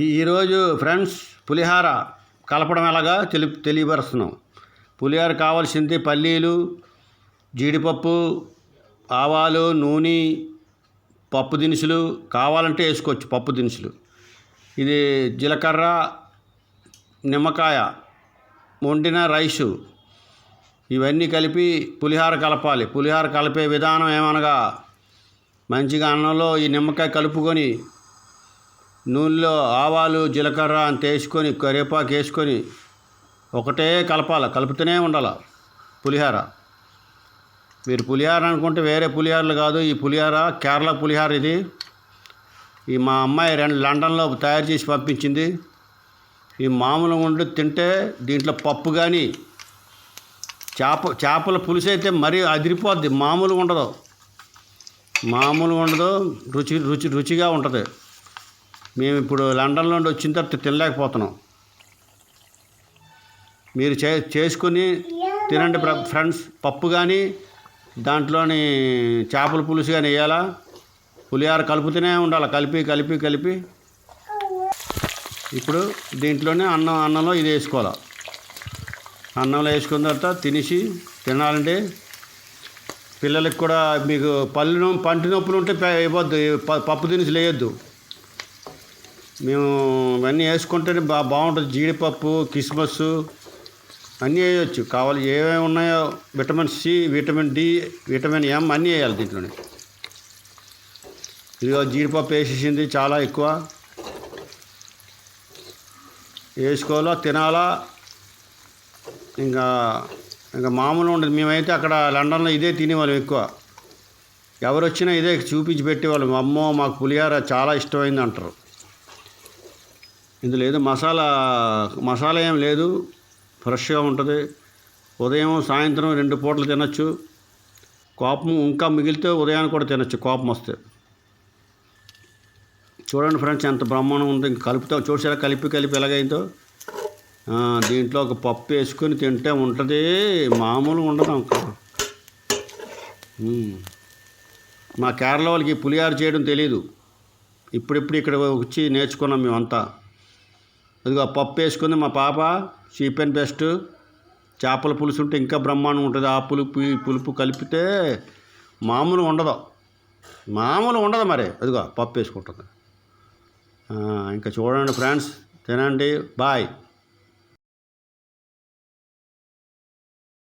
ఈరోజు ఫ్రెండ్స్ పులిహార కలపడం ఎలాగా తెలియపరుస్తున్నాం. పులిహార కావాల్సింది పల్లీలు, జీడిపప్పు, ఆవాలు, నూనె, పప్పు దినుసులు కావాలంటే వేసుకోవచ్చు. పప్పు దినుసులు ఇది జీలకర్ర, నిమ్మకాయ, వండిన రైసు ఇవన్నీ కలిపి పులిహార కలపాలి. పులిహార కలిపే విధానం ఏమనగా మంచిగా అన్నంలో ఈ నిమ్మకాయ కలుపుకొని నూనెలో ఆవాలు, జీలకర్ర అంత వేసుకొని కరివేపాకు వేసుకొని ఒకటే కలపాలి. కలుపుతూనే ఉండాలి పులిహార. మీరు పులిహార అనుకుంటే వేరే పులిహారలు కాదు. ఈ పులిహార కేరళ పులిహార. ఇది మా అమ్మాయి లండన్లో తయారు చేసి పంపించింది. ఈ మామూలుగా ఉండి తింటే దీంట్లో పప్పు కానీ చేపల పులుసు అయితే మరీ అదిరిపోద్ది. మామూలుగా ఉండదు. రుచిగా ఉంటుంది. మేము ఇప్పుడు లండన్ నుండి వచ్చిన తర్వాత తినలేకపోతున్నాం. మీరు చేసుకుని తినండి ఫ్రెండ్స్. పప్పు కానీ దాంట్లోని చేపల పులుసు కానీ వేయాలా. పులిహార కలుపుతూనే ఉండాలి. కలిపి ఇప్పుడు దీంట్లోనే అన్నంలో ఇది వేసుకోవాలి. అన్నంలో వేసుకున్న తర్వాత తినాలంటే పిల్లలకి కూడా మీకు పంటి నొప్పులు ఉంటే ఇవ్వద్దు. పప్పు దినుసులు వేయొద్దు. మేము ఇవన్నీ వేసుకుంటేనే బాగుంటుంది. జీడిపప్పు, కిస్మస్ అన్నీ వేయచ్చు. కావాలి ఏమేమి ఉన్నాయో vitamin C, vitamin D, vitamin M అన్నీ వేయాలి దీంట్లోనే. ఇదిగో జీడిపప్పు వేసేసింది చాలా ఎక్కువ. వేసుకోవాలా, తినాలా. ఇంకా మామూలు ఉండదు. మేమైతే అక్కడ లండన్లో ఇదే తినేవాళ్ళం ఎక్కువ. ఎవరు వచ్చినా ఇదే చూపించి పెట్టేవాళ్ళం. అమ్మో మాకు పులిహార చాలా ఇష్టమైంది అంటారు. ఇందులో ఏదో మసాలా ఏం లేదు. ఫ్రెష్గా ఉంటుంది. ఉదయం సాయంత్రం 2 పూటలు తినచ్చు. కోపం ఇంకా మిగిలితే ఉదయాన్ని కూడా తినచ్చు కోపం వస్తే. చూడండి ఫ్రెండ్స్ ఎంత బ్రహ్మాండం ఉంది. ఇంక కలుపుతాం. చూసారా కలిపి ఎలాగైందో. దీంట్లో ఒక పప్పు వేసుకొని తింటే ఉంటుంది. మామూలుగా ఉండదు ఇంకా. మా కేరళ వాళ్ళకి పులిహార చేయడం తెలీదు. ఇప్పుడిప్పుడు ఇక్కడ వచ్చి నేర్చుకున్నాం మేమంతా. అదిగో పప్పు వేసుకుంది మా పాప. Cheap and best. చేపల పులుసు ఉంటే ఇంకా బ్రహ్మాండం ఉంటుంది. ఆ పులుపు కలిపితే మామూలుగా ఉండదు మరి. అదిగో పప్పు వేసుకుంటుంది. ఇంకా చూడండి ఫ్రెండ్స్, తినండి. బాయ్.